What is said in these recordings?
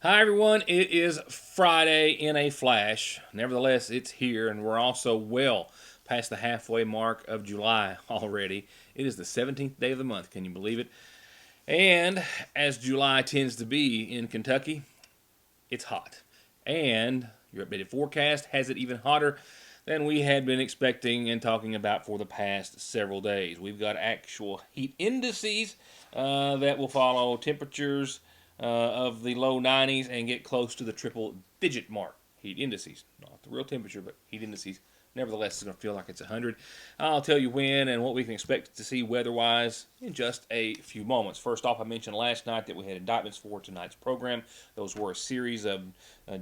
Hi, everyone. It is Friday in a flash. Nevertheless, it's here, and we're also well past the halfway mark of July already. It is the 17th day of the month. Can you believe it? And as July tends to be in Kentucky, it's hot. And your updated forecast has it even hotter than we had been expecting and talking about for the past several days. We've got actual heat indices that will follow temperatures of the low 90s and get close to the triple digit mark. Heat indices, not the real temperature, but heat indices. Nevertheless, it's going to feel like it's 100. I'll tell you when and what we can expect to see weather-wise in just a few moments. First off, I mentioned last night that we had indictments for tonight's program. Those were a series of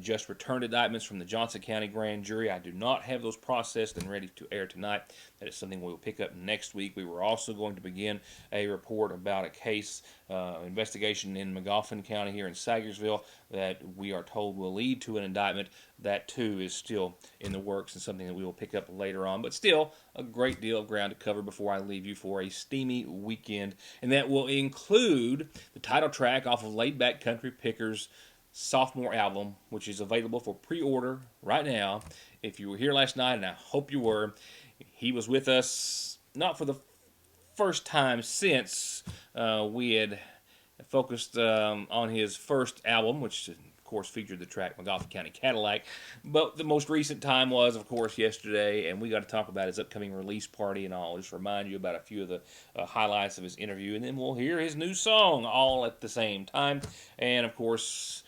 just returned indictments from the Johnson County Grand Jury. I do not have those processed and ready to air tonight. That is something we will pick up next week. We were also going to begin a report about a case investigation in McGoffin County here in Sagersville that we are told will lead to an indictment. That too is still in the works and something that we will pick up later on, but still a great deal of ground to cover before I leave you for a steamy weekend, and that will include the title track off of Laid Back Country Pickers' sophomore album, which is available for pre-order right now. If you were here last night, and I hope you were, he was with us not for the first time since we had focused on his first album, which of course featured the track McGoffin County Cadillac, but the most recent time was of course yesterday, and we got to talk about his upcoming release party, and I'll just remind you about a few of the highlights of his interview, and then we'll hear his new song all at the same time. And of course,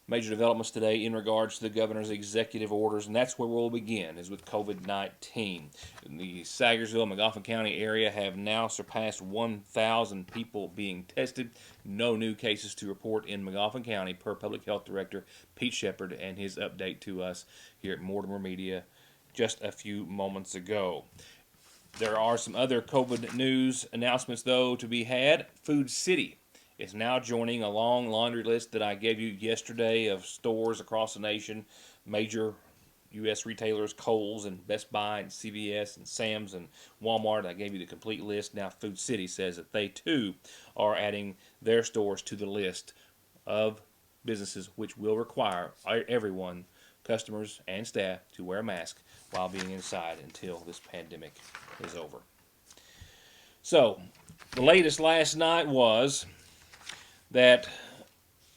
major developments today in regards to the governor's executive orders, and that's where we'll begin, is with COVID-19. The Sagersville, McGoffin County area have now surpassed 1,000 people being tested. No new cases to report in McGoffin County per Public Health Director Pete Shepard and his update to us here at Mortimer Media just a few moments ago. There are some other COVID news announcements, though, to be had. Food City is now joining a long laundry list that I gave you yesterday of stores across the nation, major U.S. retailers, Kohl's and Best Buy and CVS and Sam's and Walmart. I gave you the complete list. Now Food City says that they too are adding their stores to the list of businesses which will require everyone, customers and staff, to wear a mask while being inside until this pandemic is over. So, the latest last night was that,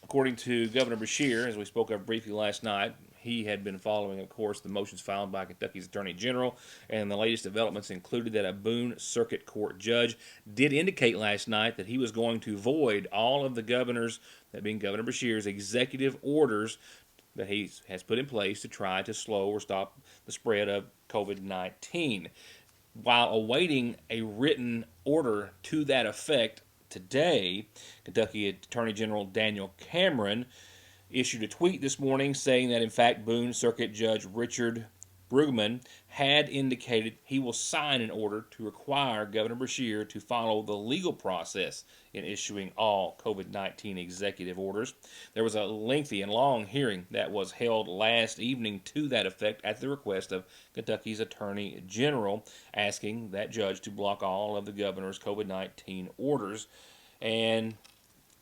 according to Governor Beshear, as we spoke of briefly last night, he had been following, of course, the motions filed by Kentucky's Attorney General, and the latest developments included that a Boone Circuit Court judge did indicate last night that he was going to void all of the governor's, that being Governor Beshear's, executive orders that he has put in place to try to slow or stop the spread of COVID-19. While awaiting a written order to that effect, today, Kentucky Attorney General Daniel Cameron issued a tweet this morning saying that, in fact, Boone Circuit Judge Richard Brugman had indicated he will sign an order to require Governor Beshear to follow the legal process in issuing all COVID-19 executive orders. There was a lengthy and long hearing that was held last evening to that effect at the request of Kentucky's Attorney General, asking that judge to block all of the governor's COVID-19 orders and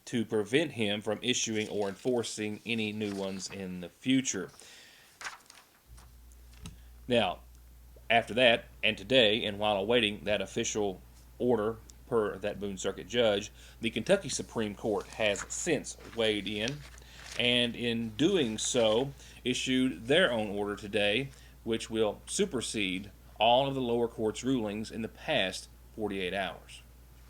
to prevent him from issuing or enforcing any new ones in the future. Now, after that, and today, and while awaiting that official order per that Boone Circuit judge, the Kentucky Supreme Court has since weighed in, and in doing so, issued their own order today, which will supersede all of the lower court's rulings in the past 48 hours.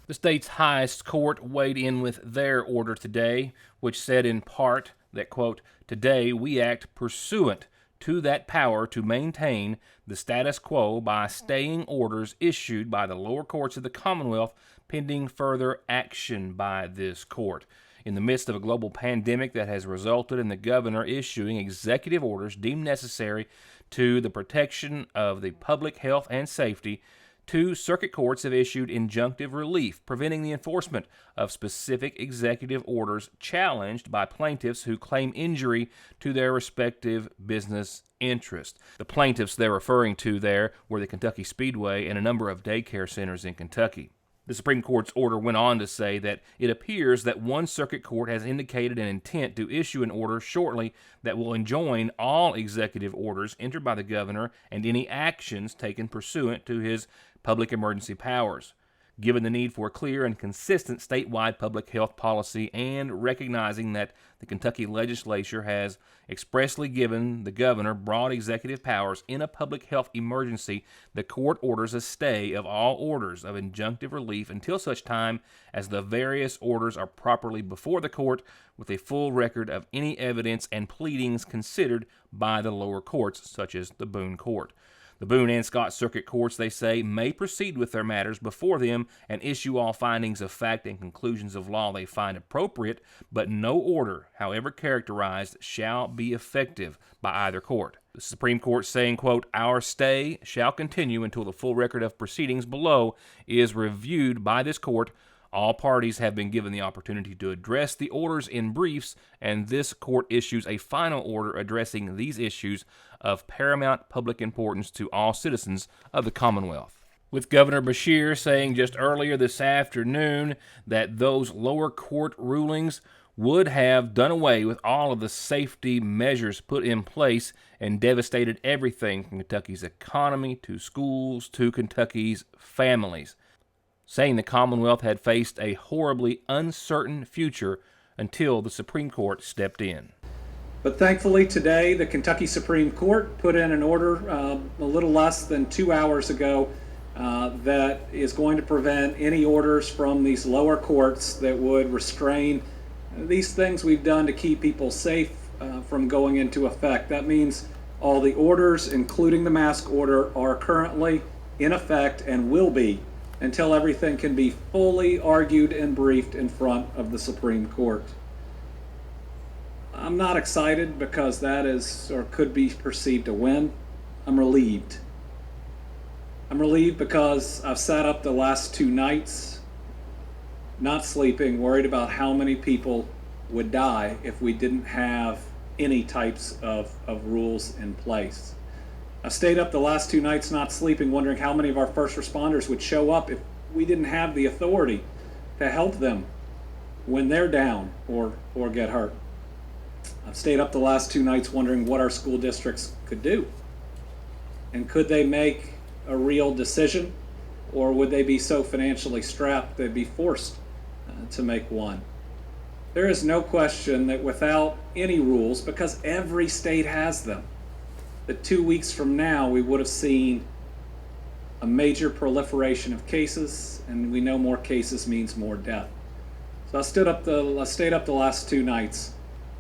The state's highest court weighed in with their order today, which said in part that, quote, "Today we act pursuant to that power to maintain the status quo by staying orders issued by the lower courts of the Commonwealth pending further action by this court." In the midst of a global pandemic that has resulted in the governor issuing executive orders deemed necessary to the protection of the public health and safety, 2 circuit courts have issued injunctive relief, preventing the enforcement of specific executive orders challenged by plaintiffs who claim injury to their respective business interests. The plaintiffs they're referring to there were the Kentucky Speedway and a number of daycare centers in Kentucky. The Supreme Court's order went on to say that it appears that one circuit court has indicated an intent to issue an order shortly that will enjoin all executive orders entered by the governor and any actions taken pursuant to his public emergency powers. Given the need for a clear and consistent statewide public health policy and recognizing that the Kentucky legislature has expressly given the governor broad executive powers in a public health emergency, the court orders a stay of all orders of injunctive relief until such time as the various orders are properly before the court with a full record of any evidence and pleadings considered by the lower courts, such as the Boone Court. The Boone and Scott Circuit Courts, they say, may proceed with their matters before them and issue all findings of fact and conclusions of law they find appropriate, but no order, however characterized, shall be effective by either court. The Supreme Court saying, quote, "Our stay shall continue until the full record of proceedings below is reviewed by this court. All parties have been given the opportunity to address the orders in briefs, and this court issues a final order addressing these issues of paramount public importance to all citizens of the Commonwealth." With Governor Beshear saying just earlier this afternoon that those lower court rulings would have done away with all of the safety measures put in place and devastated everything from Kentucky's economy to schools to Kentucky's families, saying the Commonwealth had faced a horribly uncertain future until the Supreme Court stepped in. But thankfully today, the Kentucky Supreme Court put in an order a little less than 2 hours ago that is going to prevent any orders from these lower courts that would restrain these things we've done to keep people safe from going into effect. That means all the orders, including the mask order, are currently in effect and will be until everything can be fully argued and briefed in front of the Supreme Court. I'm not excited because that is or could be perceived a win. I'm relieved. I'm relieved because I've sat up the last 2 nights, not sleeping, worried about how many people would die if we didn't have any types of rules in place. I stayed up the last 2 nights not sleeping, wondering how many of our first responders would show up if we didn't have the authority to help them when they're down or get hurt. I've stayed up the last 2 nights wondering what our school districts could do. And could they make a real decision, or would they be so financially strapped they'd be forced to make one? There is no question that without any rules, because every state has them, that 2 weeks from now we would have seen a major proliferation of cases, and we know more cases means more death. So I stayed up the last 2 nights,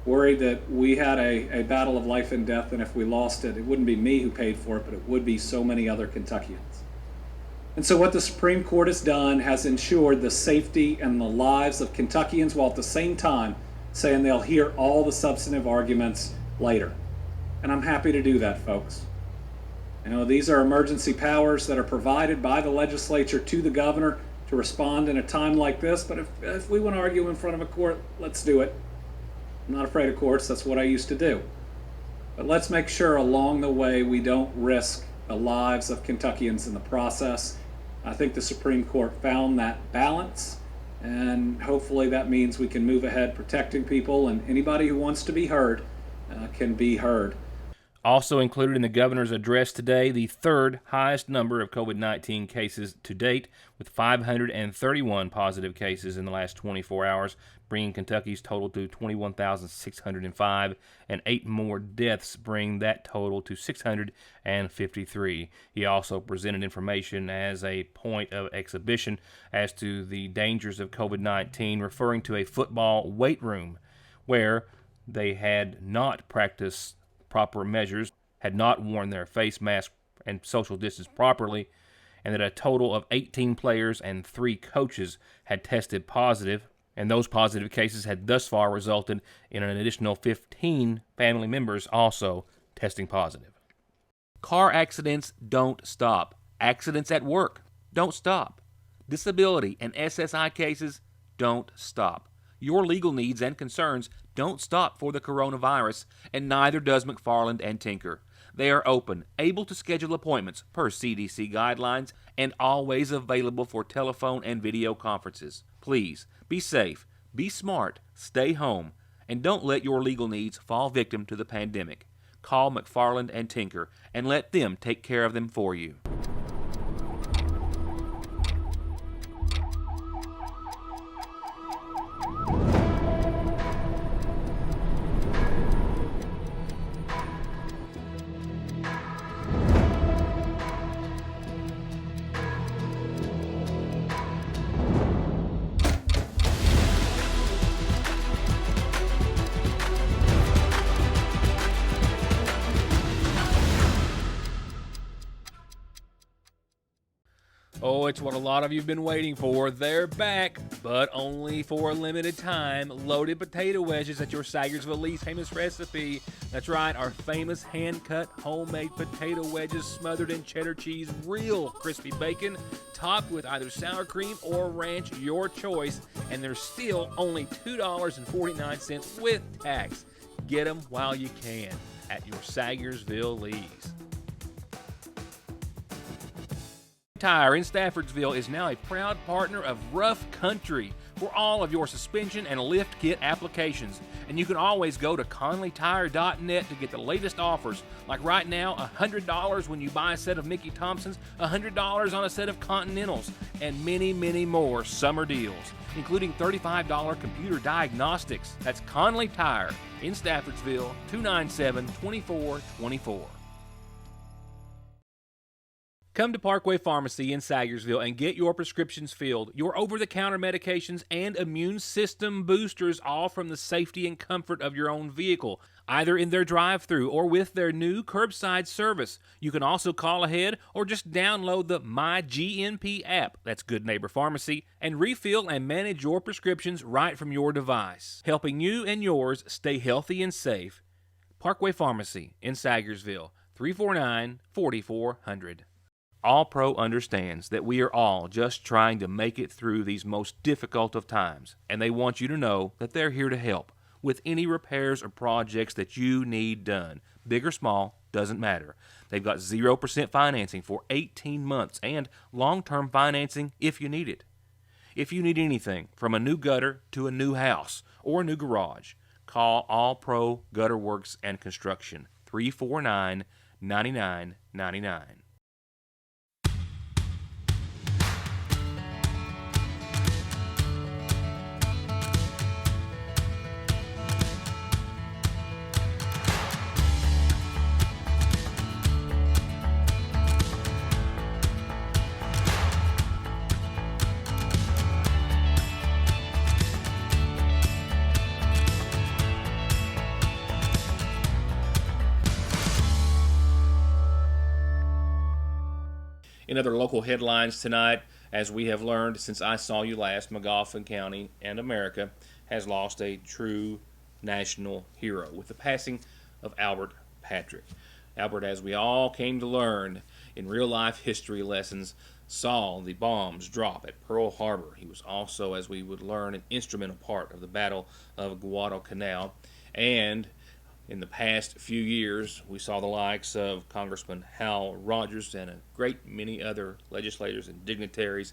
worried that we had a battle of life and death, and if we lost it, it wouldn't be me who paid for it, but it would be so many other Kentuckians. And so what the Supreme Court has done has ensured the safety and the lives of Kentuckians, while at the same time saying they'll hear all the substantive arguments later. And I'm happy to do that, folks. You know, these are emergency powers that are provided by the legislature to the governor to respond in a time like this, but if we want to argue in front of a court, let's do it. I'm not afraid of courts, that's what I used to do. But let's make sure along the way we don't risk the lives of Kentuckians in the process. I think the Supreme Court found that balance, and hopefully that means we can move ahead protecting people, and anybody who wants to be heard can be heard. Also included in the governor's address today, the third highest number of COVID-19 cases to date, with 531 positive cases in the last 24 hours, bringing Kentucky's total to 21,605, and 8 more deaths bring that total to 653. He also presented information as a point of exhibition as to the dangers of COVID-19, referring to a football weight room where they had not practiced proper measures, had not worn their face mask and social distance properly, and that a total of 18 players and 3 coaches had tested positive, and those positive cases had thus far resulted in an additional 15 family members also testing positive. Car accidents don't stop. Accidents at work don't stop. Disability and SSI cases don't stop. Your legal needs and concerns don't stop for the coronavirus, and neither does McFarland and Tinker. They are open, able to schedule appointments per CDC guidelines, and always available for telephone and video conferences. Please, be safe, be smart, stay home, and don't let your legal needs fall victim to the pandemic. Call McFarland and Tinker and let them take care of them for you. Oh, it's what a lot of you have been waiting for. They're back, but only for a limited time. Loaded potato wedges at your Sagersville Lee's famous recipe. That's right, our famous hand-cut homemade potato wedges smothered in cheddar cheese, real crispy bacon, topped with either sour cream or ranch, your choice. And they're still only $2.49 with tax. Get them while you can at your Sagersville Lee's. Tire in Staffordsville is now a proud partner of Rough Country for all of your suspension and lift kit applications. And you can always go to conleytire.net to get the latest offers. Like right now, $100 when you buy a set of Mickey Thompsons, $100 on a set of Continentals, and many, many more summer deals, including $35 computer diagnostics. That's Conley Tire in Staffordsville, 297-2424. Come to Parkway Pharmacy in Sagersville and get your prescriptions filled, your over-the-counter medications, and immune system boosters, all from the safety and comfort of your own vehicle, either in their drive-thru or with their new curbside service. You can also call ahead or just download the MyGNP app, that's Good Neighbor Pharmacy, and refill and manage your prescriptions right from your device, helping you and yours stay healthy and safe. Parkway Pharmacy in Sagersville, 349-4400. All Pro understands that we are all just trying to make it through these most difficult of times, and they want you to know that they're here to help with any repairs or projects that you need done. Big or small, doesn't matter. They've got 0% financing for 18 months and long-term financing if you need it. If you need anything from a new gutter to a new house or a new garage, call All Pro Gutter Works and Construction, 349-9999. In other local headlines tonight, as we have learned since I saw you last, Magoffin County and America has lost a true national hero with the passing of Albert Patrick. Albert, as we all came to learn in real-life history lessons, saw the bombs drop at Pearl Harbor. He was also, as we would learn, an instrumental part of the Battle of Guadalcanal. And in the past few years, we saw the likes of Congressman Hal Rogers and a great many other legislators and dignitaries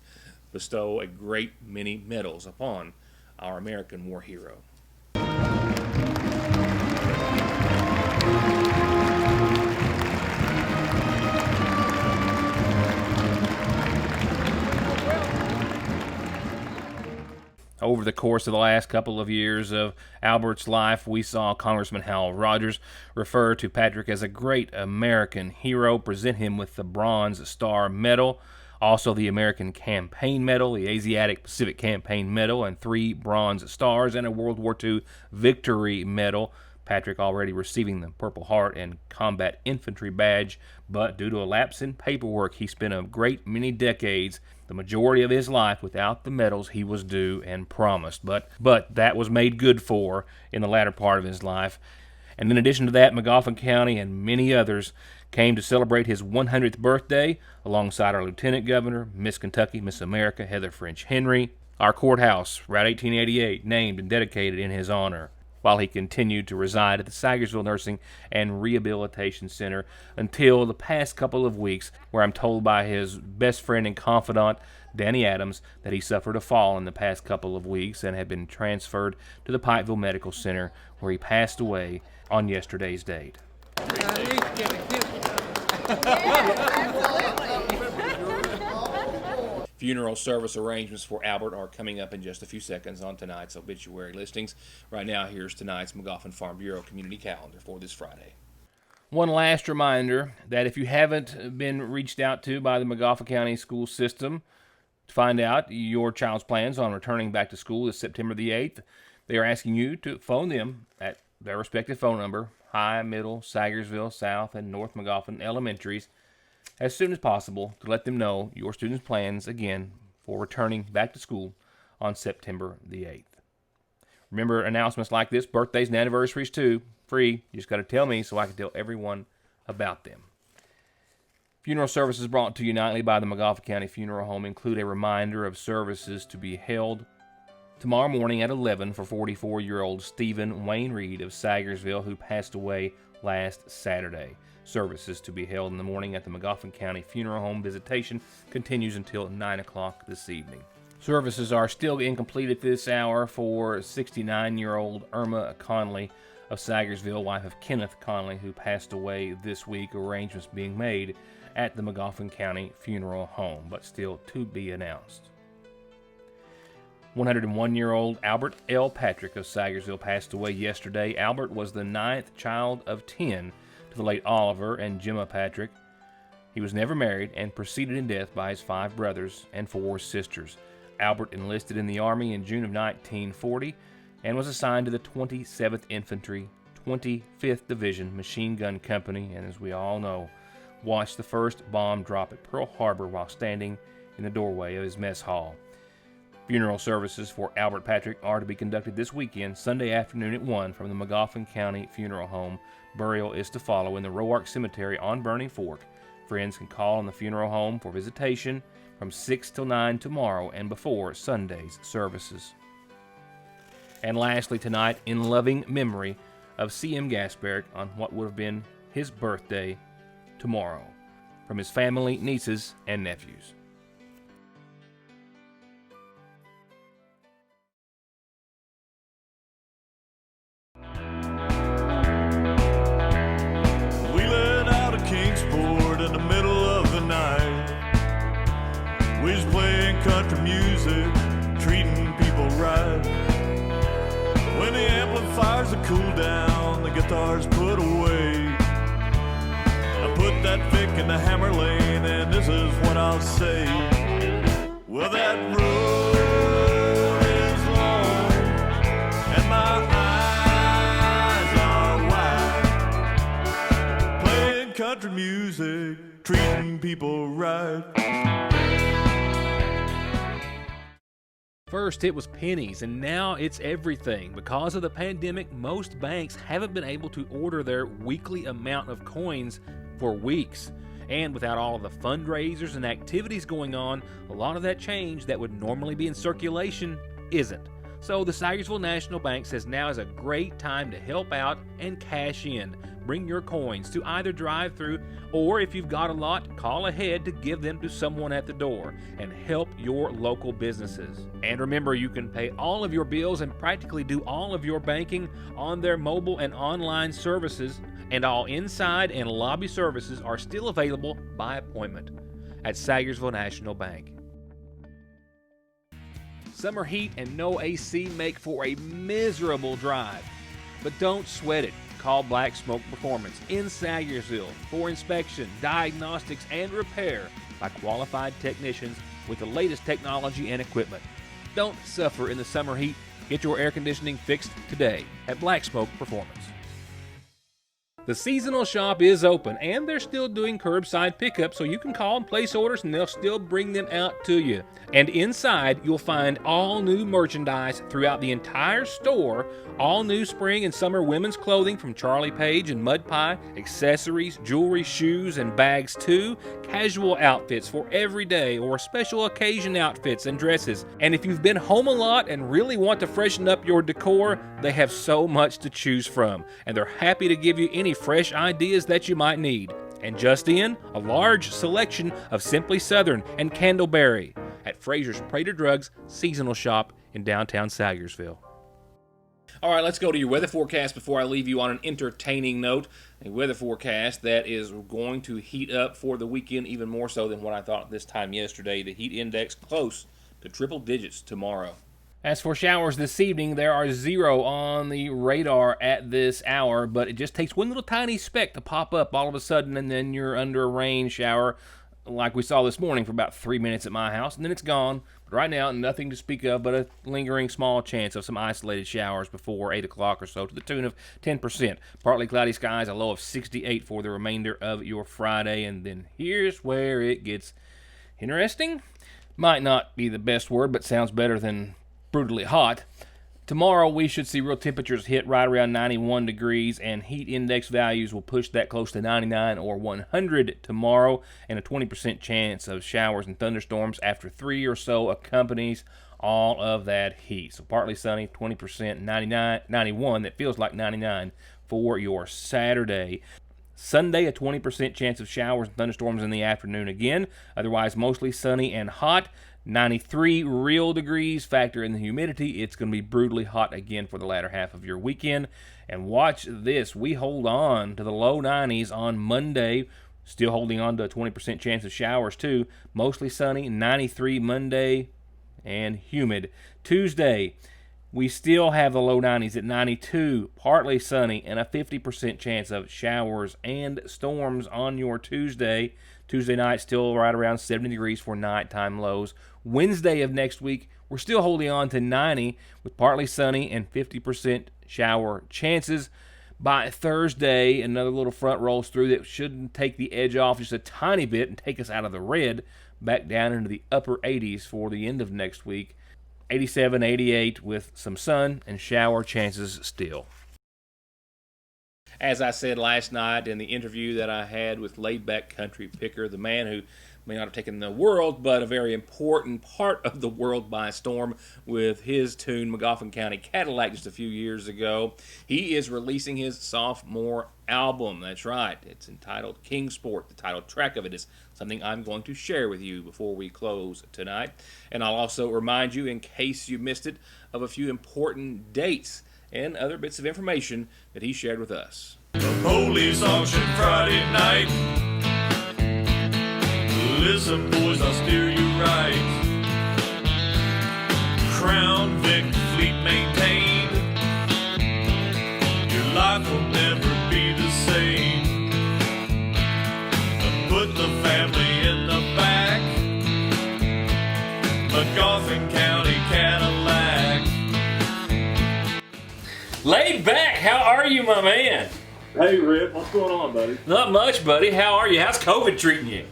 bestow a great many medals upon our American war hero. Over the course of the last couple of years of Albert's life, we saw Congressman Hal Rogers refer to Patrick as a great American hero, present him with the Bronze Star Medal, also the American Campaign Medal, the Asiatic Pacific Campaign Medal, and 3 Bronze Stars, and a World War II Victory Medal. Patrick already receiving the Purple Heart and Combat Infantry Badge, but due to a lapse in paperwork, he spent a great many decades, the majority of his life, without the medals he was due and promised. But that was made good for in the latter part of his life. And in addition to that, Magoffin County and many others came to celebrate his 100th birthday alongside our Lieutenant Governor, Miss Kentucky, Miss America, Heather French Henry. Our courthouse, Route 1888, named and dedicated in his honor. while he continued to reside at the Sagersville Nursing and Rehabilitation Center until the past couple of weeks, where I'm told by his best friend and confidant, Danny Adams, that he suffered a fall in the past couple of weeks and had been transferred to the Pikeville Medical Center, where he passed away on yesterday's date. Funeral service arrangements for Albert are coming up in just a few seconds on tonight's obituary listings. Right now, here's tonight's McGoffin Farm Bureau community calendar for this Friday. One last reminder that if you haven't been reached out to by the McGoffin County school system to find out your child's plans on returning back to school this September the 8th, they are asking you to phone them at their respective phone number, High, Middle, Sagersville, South, and North McGoffin Elementaries, as soon as possible to let them know your student's plans again for returning back to school on September the 8th. Remember, announcements like this, birthdays and anniversaries too, free. You just got to tell me so I can tell everyone about them. Funeral services brought to you nightly by the McGoffin County Funeral Home include a reminder of services to be held tomorrow morning at 11 for 44-year-old Stephen Wayne Reed of Sagersville, who passed away last Saturday. Services to be held in the morning at the McGoffin County Funeral Home. Visitation continues until 9 o'clock this evening. Services are still incomplete at this hour for 69-year-old Irma Conley of Sagersville, wife of Kenneth Conley, who passed away this week. Arrangements being made at the McGoffin County Funeral Home, but still to be announced. 101-year-old Albert L. Patrick of Sagersville passed away yesterday. Albert was the 9th child of 10 to the late Oliver and Gemma Patrick. He was never married and preceded in death by his 5 brothers and 4 sisters. Albert enlisted in the Army in June of 1940 and was assigned to the 27th Infantry, 25th Division Machine Gun Company, and as we all know, watched the first bomb drop at Pearl Harbor while standing in the doorway of his mess hall. Funeral services for Albert Patrick are to be conducted this weekend, Sunday afternoon at 1 from the McGoffin County Funeral Home. Burial is to follow in the Roark Cemetery on Burning Fork. Friends can call on the funeral home for visitation from 6 till 9 tomorrow and before Sunday's services. And lastly tonight, in loving memory of C.M. Gasparic on what would have been his birthday tomorrow, from his family, nieces, and nephews. Country music, treating people right. When the amplifiers are cooled down, the guitar's put away. I put that Vic in the hammer lane, and this is what I'll say. Well, that road is long, and my eyes are wide. Playing country music, treating people right. First, it was pennies, and now it's everything. Because of the pandemic, most banks haven't been able to order their weekly amount of coins for weeks. And without all of the fundraisers and activities going on, a lot of that change that would normally be in circulation isn't. So the Sagersville National Bank says now is a great time to help out and cash in. Bring your coins to either drive-through, or if you've got a lot, call ahead to give them to someone at the door and help your local businesses. And remember, you can pay all of your bills and practically do all of your banking on their mobile and online services, and all inside and lobby services are still available by appointment at Sagersville National Bank. Summer heat and no AC make for a miserable drive, but don't sweat it. Call Black Smoke Performance in Sagersville for inspection, diagnostics, and repair by qualified technicians with the latest technology and equipment. Don't suffer in the summer heat. Get your air conditioning fixed today at Black Smoke Performance. The seasonal shop is open, and they're still doing curbside pickup, so you can call and place orders, and they'll still bring them out to you. And inside, you'll find all new merchandise throughout the entire store, all new spring and summer women's clothing from Charlie Page and Mud Pie, accessories, jewelry, shoes, and bags too, casual outfits for everyday or special occasion outfits and dresses. And if you've been home a lot and really want to freshen up your decor, they have so much to choose from, and they're happy to give you any fresh ideas that you might need. And just in, a large selection of Simply Southern and Candleberry at Fraser's Prater Drugs seasonal shop in downtown Salyersville. All right, let's go to your weather forecast before I leave you on an entertaining note. A weather forecast that is going to heat up for the weekend even more so than what I thought this time yesterday. The heat index close to triple digits tomorrow. As for showers this evening, there are 0 on the radar at this hour, but it just takes one little tiny speck to pop up all of a sudden, and then you're under a rain shower like we saw this morning for about 3 minutes at my house, and then it's gone. But right now, nothing to speak of but a lingering small chance of some isolated showers before 8 o'clock or so to the tune of 10%. Partly cloudy skies, a low of 68 for the remainder of your Friday, and then here's where it gets interesting. Might not be the best word, but sounds better than brutally hot. Tomorrow we should see real temperatures hit right around 91 degrees, and heat index values will push that close to 99 or 100 tomorrow, and a 20% chance of showers and thunderstorms after 3 or so accompanies all of that heat. So partly sunny, 20%, 99, 91, that feels like 99 for your Saturday. Sunday, a 20% chance of showers and thunderstorms in the afternoon again. Otherwise, mostly sunny and hot. 93 real degrees. Factor in the humidity. It's going to be brutally hot again for the latter half of your weekend. And watch this. We hold on to the low 90s on Monday. Still holding on to a 20% chance of showers, too. Mostly sunny. 93 Monday and humid. Tuesday, we still have the low 90s at 92, partly sunny, and a 50% chance of showers and storms on your Tuesday. Tuesday night, still right around 70 degrees for nighttime lows. Wednesday of next week, we're still holding on to 90 with partly sunny and 50% shower chances. By Thursday, another little front rolls through that shouldn't take the edge off just a tiny bit and take us out of the red, back down into the upper 80s for the end of next week. 87, 88 with some sun and shower chances still. As I said last night in the interview that I had with laid-back country picker, the man who may not have taken the world, but a very important part of the world by storm with his tune, Magoffin County Cadillac, just a few years ago. He is releasing his sophomore album. That's right. It's entitled Kingsport. The title track of it is something I'm going to share with you before we close tonight. And I'll also remind you, in case you missed it, of a few important dates and other bits of information that he shared with us. The police auction Friday night. Listen, boys, I'll steer you right. Crown Vic fleet maintained. Your life will never be the same. Put the family in the back. Magoffin County Cadillac. Laid back, how are you, my man? Hey, Rip, what's going on, buddy? Not much, buddy. How are you? How's COVID treating you?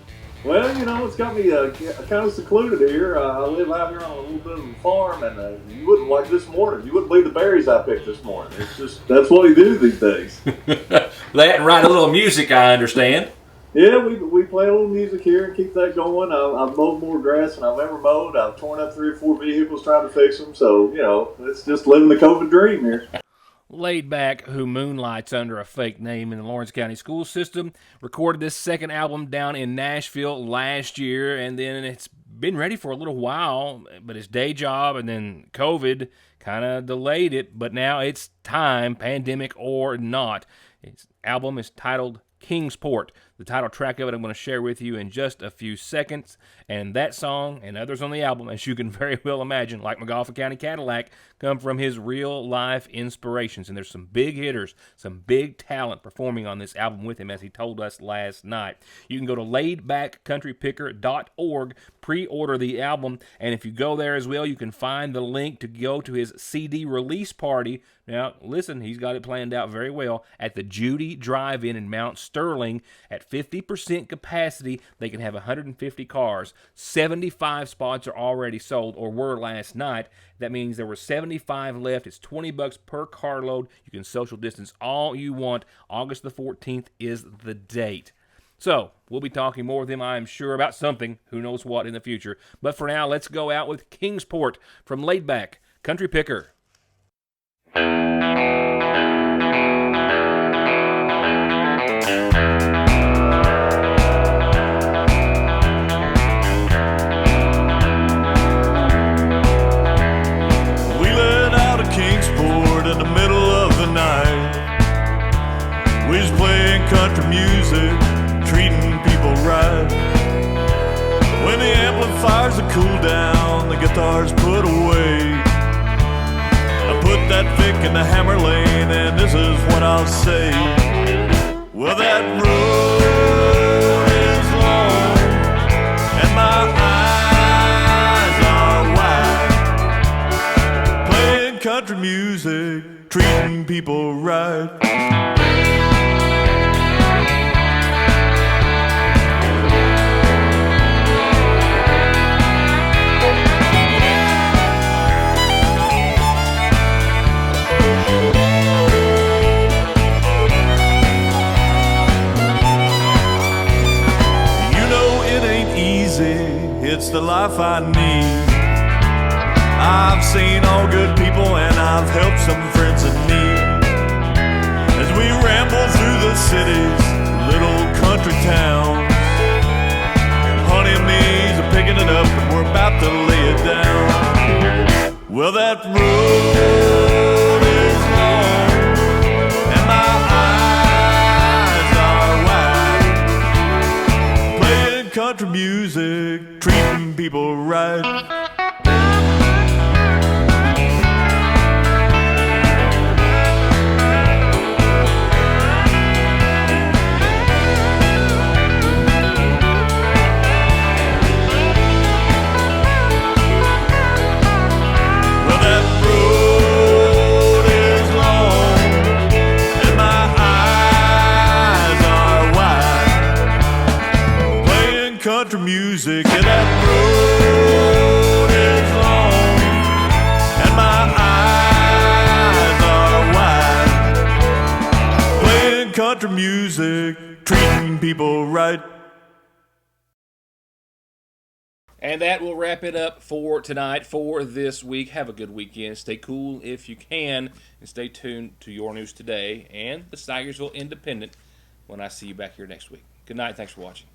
Well, you know, it's got me kind of secluded here. I live out here on a little bit of a farm, and you wouldn't, like this morning, you wouldn't believe the berries I picked this morning. It's just, that's what we do these days. That and write a little music, I understand. Yeah, we play a little music here and keep that going. I've mowed more grass than I've ever mowed. I've torn up 3 or 4 vehicles trying to fix them. So, you know, it's just living the COVID dream here. Laid Back, who moonlights under a fake name in the Lawrence County school system, recorded this second album down in Nashville last year, and then it's been ready for a little while, but his day job and then COVID kind of delayed it, but now it's time, pandemic or not. His album is titled Kingsport. The title track of it I'm going to share with you in just a few seconds. And that song and others on the album, as you can very well imagine, like McGoffin County Cadillac, come from his real-life inspirations. And there's some big hitters, some big talent performing on this album with him, as he told us last night. You can go to laidbackcountrypicker.org, pre-order the album, and if you go there as well, you can find the link to go to his CD release party. Now, listen, he's got it planned out very well at the Judy Drive-In in Mount Sterling. At 50% capacity, they can have 150 cars. 75 spots are already sold, or were last night. That means there were 75 left. It's $20 per carload. You can social distance all you want. August the 14th is the date. So, we'll be talking more with him, I'm sure, about something, who knows what, in the future. But for now, let's go out with Kingsport from Laidback Country Picker. Country music, treating people right. When the amplifiers are cooled down, the guitar's put away. I put that Vic in the hammer lane, and this is what I'll say. Well, that road is long, and my eyes are wide. Playing country music, treating people right. It's the life I need. I've seen all good people and I've helped some friends in need. As we ramble through the cities, little country towns, honey and me's are picking it up and we're about to lay it down. Well, that road is long and my eyes are wide. Playing country music, treating people right. Well, that road is long and my eyes are wide. Playing country music, and that road is long and my eyes are wide. Playing country music, treating people right. And that will wrap it up for tonight, for this week. Have a good weekend. Stay cool if you can, and stay tuned to Your News Today and the Stigersville Independent when I see you back here next week. Good night. Thanks for watching.